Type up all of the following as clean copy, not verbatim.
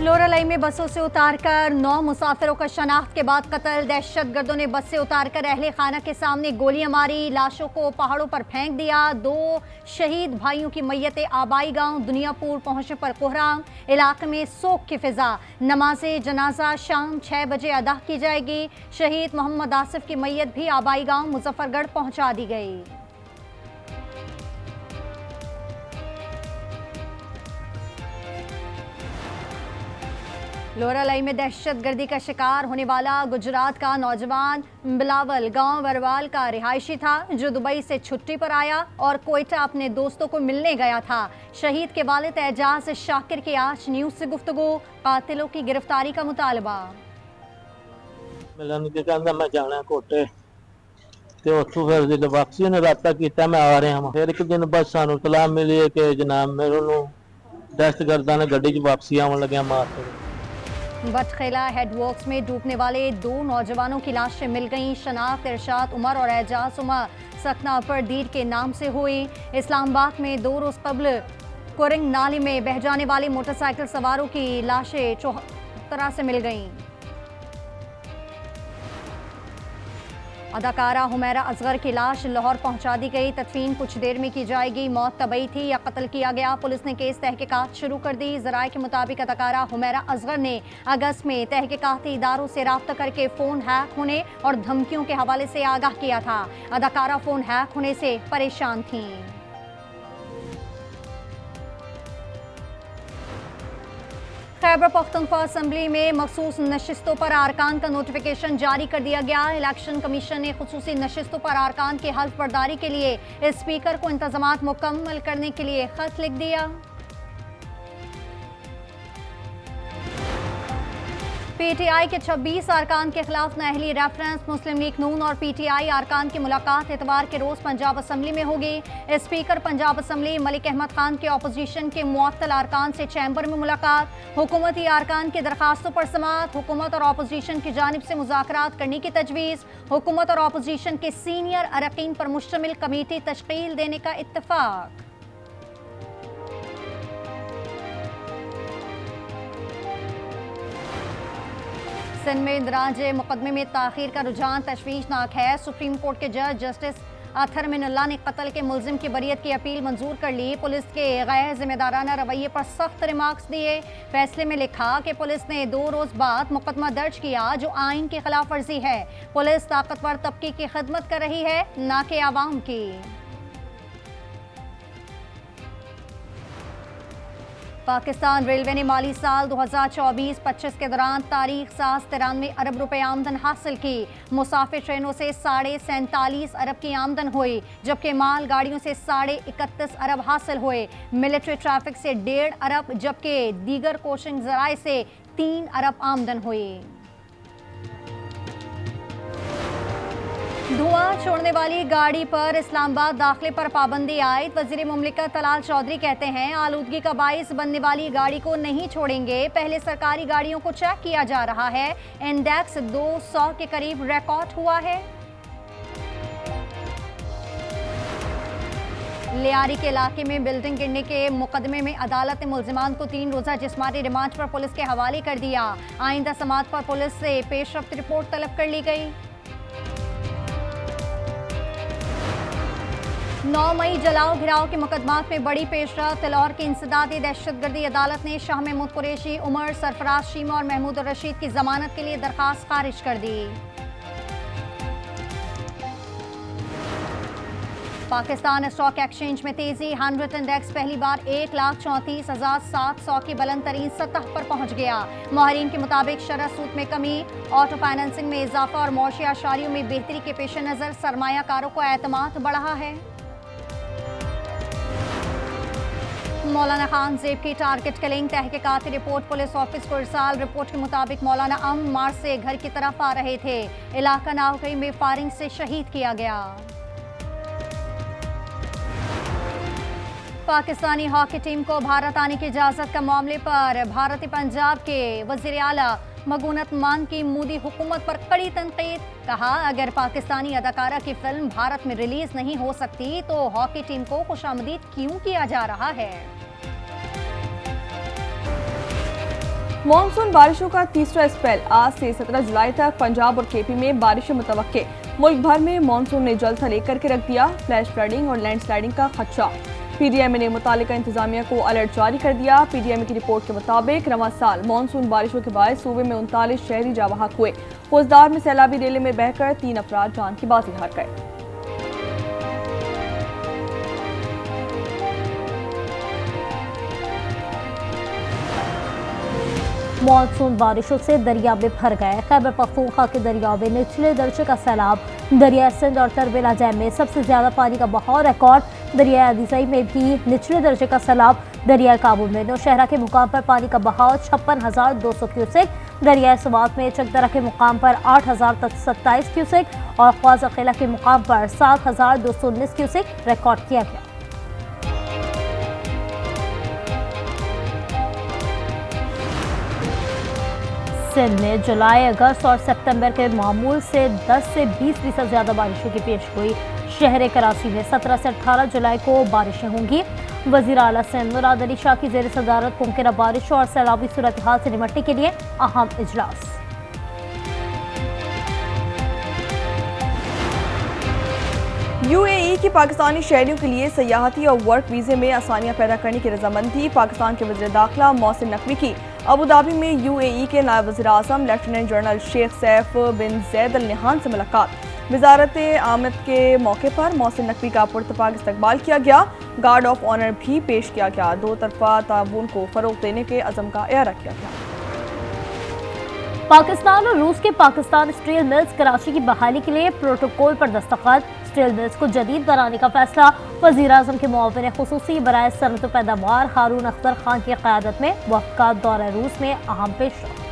लोरालाई में बसों से उतारकर 9 मुसाफिरों का शनाख्त के बाद कत्ल। दहशतगर्दों ने बस से उतारकर अहले खाना के सामने गोलियां मारी, लाशों को पहाड़ों पर फेंक दिया। 2 शहीद भाइयों की मैयतें आबाई गांव दुनियापुर पहुंचने पर कोहराम। इलाके में सोग की फिजा। नमाज़े जनाजा शाम 6 बजे अदा की जाएगी। शहीद मोहम्मद आसिफ की मैयत भी आबाई गांव मुजफ्फरगढ़ पहुंचा दी गई। लोरालाई में दहशतगर्दी का शिकार होने वाला गुजरात का नौजवान बिलावल गांव वरवाल का रिहायशी था, जो दुबई से छुट्टी पर आया और कोयटा अपने दोस्तों को मिलने गया था। शहीद के वालिद एजाज शाकिर की आज न्यूज से गुफ्तगू। कातिलों की गिरफ्तारी का मुतालबा। मिलन के कहंदा मैं जाना कोटे ते उत्थों फिर जिद्द वापसी ने राबता किया मैं आ रहा। फिर एक दिन बस सानू इतला मिली है कि जनाब मेरे दहशतगर्दां ने गड्डी च वापसी आवन लग्या मार के। बटखेला हेडवर्क्स में डूबने वाले 2 नौजवानों की लाशें मिल गईं। शनाख्त इरशाद उमर और एजाज उमर सकना अपर दीर के नाम से हुई। इस्लामाबाद में 2 रोज कबल कुरिंग नाली में बह जाने वाली मोटरसाइकिल सवारों की लाशें चौहतरा से मिल गईं। अदाकारा हुमैरा असगर की लाश लाहौर पहुंचा दी गई। तदफीन कुछ देर में की जाएगी। मौत तबई थी या कत्ल किया गया, पुलिस ने केस तहकीकात शुरू कर दी। जराये के मुताबिक अदाकारा हुमैरा असगर ने अगस्त में तहकीकाती इदारों से राब्ता करके फ़ोन हैक होने और धमकियों के हवाले से आगाह किया था। अदाकारा फ़ोन हैक होने से परेशान थीं। खैबर पख्तूनख्वा असम्बली में मखसूस नशिस्तों पर आरकान का नोटिफिकेशन जारी कर दिया गया। इलेक्शन कमीशन ने खुसूसी नशिस्तों पर आरकान की हल्फ बर्दारी के लिए स्पीकर को इंतजामात मुकम्मल करने के लिए खत लिख दिया। पीटीआई के 26 अरकान के खिलाफ नाअहली रेफरेंस। मुस्लिम लीग नून और पीटीआई अरकान की मुलाकात इतवार के रोज पंजाब असम्बली में होगी। स्पीकर पंजाब असम्बली मलिक अहमद खान के अपोजिशन के मुअत्तल अरकान से चैम्बर में मुलाकात। हुकूमती अरकान की दरखास्तों पर समाअत। हुकूमत और अपोजिशन की जानिब से मुज़ाकरात करने की तजवीज़। हुकूमत और अपोजिशन के सीनियर अरकान पर मुश्तमिल कमेटी तश्कील देने का इत्तफाक। सिंध में इंदराज मुकदमे में ताखीर का रुझान तशवीशनाक है। सुप्रीम कोर्ट के जज जस्टिस अथर मिनल्ला ने कत्ल के मुलजिम की बरियत की अपील मंजूर कर ली। पुलिस के गैर जिम्मेदाराना रवैये पर सख्त रिमार्क्स दिए। फैसले में लिखा कि पुलिस ने 2 रोज बाद मुकदमा दर्ज किया जो आइन की खिलाफ वर्जी है। पुलिस ताकतवर तबके की खिदमत कर रही है, न कि आवाम की। पाकिस्तान रेलवे ने माली साल 2024-25 के दौरान तारीख साज 93 अरब रुपए आमदन हासिल की। मुसाफिर ट्रेनों से 47.5 अरब की आमदन हुई, जबकि माल गाड़ियों से 31.5 अरब हासिल हुए। मिलिट्री ट्रैफिक से 1.5 अरब जबकि दीगर कोचिंग जराए से 3 अरब आमदन हुई। धुआं छोड़ने वाली गाड़ी पर इस्लामाबाद दाखिले पर पाबंदी आयद। वजीर मुमलिकत तलाल चौधरी कहते हैं आलूदगी का बाइस बनने वाली गाड़ी को नहीं छोड़ेंगे। पहले सरकारी गाड़ियों को चेक किया जा रहा है। इंडेक्स 200 के करीब रिकॉर्ड हुआ है। लियारी के इलाके में बिल्डिंग गिरने के मुकदमे में अदालत ने मुलजिमान को 3 रोजा जिस्मानी रिमांड पर पुलिस के हवाले कर दिया। आइंदा समाअत पर पुलिस से पेशरफ्त रिपोर्ट तलब कर ली गई। 9 मई जलाओ घिराव के मुकदमात में बड़ी पेशरफ्त। लाहौर की इंसदादी दहशतगर्दी अदालत ने शाह महमूद कुरैशी, उमर सरफराज शीमा और महमूद रशीद की जमानत के लिए दरखास्त खारिज कर दी। पाकिस्तान स्टॉक एक्सचेंज में तेजी। 100 इंडेक्स पहली बार 1,34,700 की बुलंद तरीन सतह पर पहुंच गया। माहिरीन के मुताबिक शरह सूद में कमी, ऑटो फाइनेंसिंग में इजाफा और मौशी आशारियों में बेहतरी के पेश नज़र सरमायाकारों को एतमाद बढ़ा है। मौलाना खान जेब की टारगेट किलिंग। तहकीकाती रिपोर्ट पुलिस ऑफिस को इरसाल। रिपोर्ट के मुताबिक मौलाना अम मार्च से घर की तरफ आ रहे थे। इलाका नावकई में फायरिंग से शहीद किया गया। पाकिस्तानी हॉकी टीम को भारत आने की इजाजत का मामले पर भारतीय पंजाब के वजीर आला मगूनत मान की मोदी हुकूमत पर कड़ी तनकीद। कहा अगर पाकिस्तानी अदाकारा की फिल्म भारत में रिलीज नहीं हो सकती तो हॉकी टीम को खुशामदीद क्यों किया जा रहा है। मॉनसून बारिशों का तीसरा स्पेल आज से 17 जुलाई तक पंजाब और केपी में बारिशें मुतवक्के। मुल्क भर में मॉनसून ने जलथा लेकर के रख दिया, फ्लैश फ्लडिंग और लैंडस्लाइडिंग का खदशा। पीडीएमए ने मुतालिका इंतजामिया को अलर्ट जारी कर दिया। पीडीएमए की रिपोर्ट के मुताबिक रवां साल मॉनसून बारिशों के बाद सूबे में 39 शहरी जावाहक हुए। फौजदार में सैलाबी रेले में बहकर 3 अफराद जान की बाजी हार गए। मॉनसून बारिशों से दरिया में भर गए। खैबर पख्तूनख्वा के दरियाओं में निचले दर्जे का सैलाब। दरिया सिंध और तरबेला डैम में सबसे ज्यादा पानी का बहाव रिकॉर्ड। दरिया अदीसई में भी निचले दर्जे का सैलाब। दरिया काबुल में नौशहरा के मुकाम पर पानी का बहाव 56,200 क्यूसेक। दरिया समात में चकदरा के मुकाम पर 8,027 क्यूसेक और ख्वाजा किला के मुकाम पर 7,219 क्यूसेक रिकॉर्ड किया गया। सिंध में जुलाई, अगस्त और सितंबर के मामूल से 10 से 20% ज्यादा बारिशों की पेश गोई। शहर कराची में 17 से 18 जुलाई को बारिशें होंगी। वजीर आला सिंध मुराद अली शाह की जेर सदारत मुमकिन बारिशों और सैलाबी सूरत हाल से निपटने के लिए अहम इजलास। यूएई की पाकिस्तानी शहरियों के लिए सयाहती और वर्क वीजे में आसानियां पैदा करने की रजामंदी। पाकिस्तान के वज़ीर दाखिला मोहसिन नकवी की अबू धाबी में यूएई के नायब वज़ीर आज़म लेफ्टिनेंट जनरल शेख सैफ बिन जैद अल नहान से मुलाकात। वजारत आमद के मौके पर मोहसिन नकवी का पुरतपाक इस्तकबाल किया गया। गार्ड ऑफ ऑनर भी पेश किया गया। दो तरफा ताउन को फरोग देने के अज़म का इयारा किया गया। पाकिस्तान और रूस के पाकिस्तान स्टील मिल्स कराची की बहाली के लिए प्रोटोकॉल पर दस्तखत। स्टील मिल्स को जदीद बनाने का फैसला। वज़ीर आज़म के मुआविन खुसूसी बराए सनअत व पैदावार हारून अख्तर खान की क़यादत में वफ़द का दौरा रूस में अहम पेशरफ्त।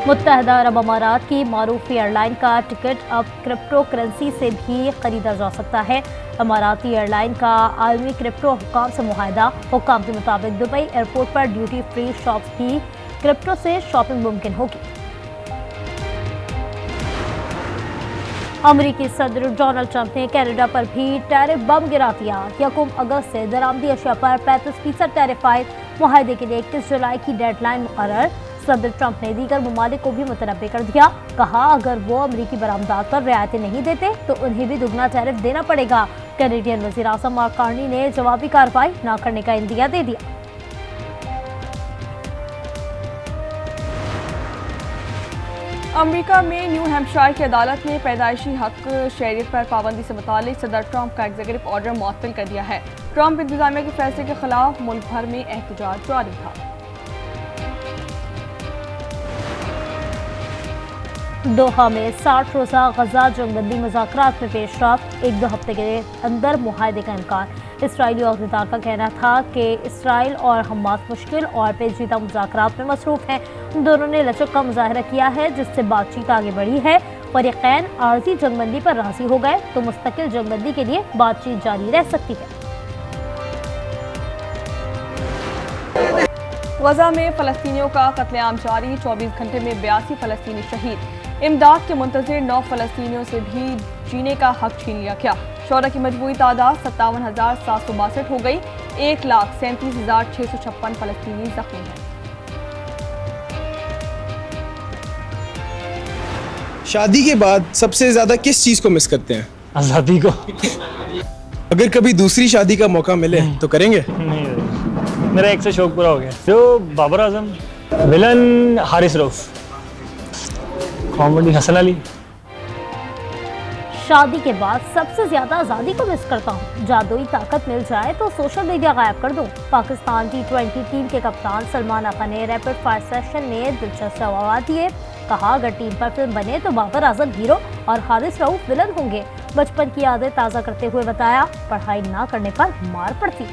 मुत्तहदा अरब अमारात की मारूफ एयरलाइन का टिकट अब क्रिप्टो करेंसी से भी खरीदा जा सकता है। अमाराती एयरलाइन का आलमी क्रिप्टो हुक्काम से मुआहदा। हुक्काम के मुताबिक दुबई एयरपोर्ट पर ड्यूटी फ्री शॉप्स भी क्रिप्टो से शॉपिंग मुमकिन होगी। अमरीकी सदर डोनाल्ड ट्रंप ने कनाडा पर भी टैरिफ बम गिरा दिया। 1 अगस्त से दरामदी अशिया पर 35% टैरिफ आयद। मुआहदे के लिए 21 जुलाई की डेडलाइन मुकर्रर। सदर ट्रंप ने दीगर ममालिक को भी मुतनब्बे कर दिया। कहा अगर वो अमरीकी बरामदात पर रियायतें नहीं देते तो उन्हें भी दुगना टैरिफ देना पड़ेगा। कैनेडियन वज़ीर आज़म मार्क कार्नी ने जवाबी कार्रवाई न करने का इंदिया दे दिया। अमेरिका में न्यू हैम्पशायर की अदालत ने पैदाइशी हक शहरियत पर पाबंदी से मुतालिक सदर ट्रंप का एग्जीक्यूटिव ऑर्डर मुअत्तल कर दिया है। ट्रंप इंतजामिया के फैसले के खिलाफ मुल्क भर में एहतजाज जारी था। दोहा में 60 रोज़ा गजा जंगबंदी मुज़ाकरात में पेशरफ्त। 1-2 हफ्ते के अंदर मुआहदे का इम्कान। इसराइली अहदेदार का कहना था कि इसराइल और हमास मुश्किल और पेचीदा मुज़ाकरात में मसरूफ़ हैं। दोनों ने लचक का मुजाहरा किया है जिससे बातचीत आगे बढ़ी है। फरीक़ैन आर्जी जंगबंदी पर राज़ी हो गए तो मुस्तकिल जंगबंदी के लिए बातचीत जारी रह सकती है। गजा में फ़लस्तीनियों का कत्लेआम जारी। 24 घंटे में 82 फ़लस्तीनी शहीद। इमदाद के मुंतज़िर 9 फ़लस्तीनियों से भी जीने का हक छीन लिया गया। शोहरा की मजमूई तादाद 57,762 हो गई। 1,37,656 फ़लस्तीनी ज़ख्मी हैं। शादी के बाद सबसे ज्यादा किस चीज को मिस करते हैं? आज़ादी को। अगर कभी दूसरी शादी का मौका मिले तो करेंगे? नहीं, मेरा एक से शौक पूरा हो गया। तो बाबर आजम, विलन हारिस रऊफ, कॉमेडी हसन अली। शादी के बाद सबसे ज्यादा आज़ादी को मिस करता हूँ। जादुई ताकत मिल जाए तो सोशल मीडिया गायब कर दूँ। पाकिस्तान T20 टीम के कप्तान सलमान आगा ने रैपिड फायर सेशन में दिलचस्प जवाब दिए। कहा अगर टीम पर फिल्म बने तो बाबर आजम हीरो और हारिस रऊफ विलन होंगे। बचपन की यादें ताज़ा करते हुए बताया पढ़ाई ना करने पर मार पड़ती।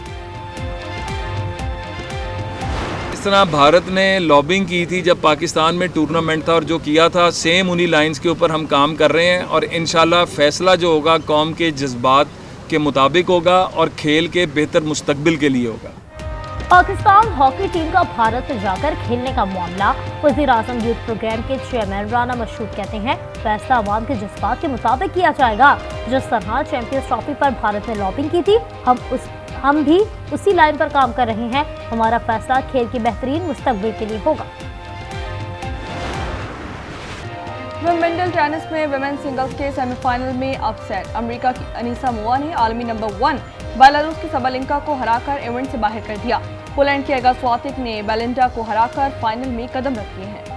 इस तरह भारत ने लॉबिंग की थी जब पाकिस्तान में टूर्नामेंट था और जो किया था सेम उन्हीं लाइंस के ऊपर हम काम कर रहे हैं और इंशाल्लाह फैसला जो होगा कौम के जज्बात के मुताबिक होगा और खेल के बेहतर मुस्तकबिल के लिए होगा। पाकिस्तान हॉकी टीम का भारत में जाकर खेलने का मामला। वज़ीर आज़म यूथ प्रोग्राम के चेयरमैन राना मशहूद कहते हैं फैसला अवाम के जज्बात के मुताबिक किया जाएगा। जिस तरह चैंपियंस ट्रॉफी पर भारत ने लॉबिंग की थी हम भी उसी लाइन पर काम कर रहे हैं। हमारा फैसला खेल की बेहतरीन मुस्तकबिल के लिए होगा। विंबलडन टेनिस में विमेन सिंगल्स के सेमीफाइनल में अपसेट। अमेरिका की अनीसा मोआ ने आलमी नंबर 1 बेलारूस की सबलिंका को हराकर इवेंट से बाहर कर दिया। पोलैंड की एगा स्वातिक ने बेलिंडा को हराकर फाइनल में कदम रख लिए हैं।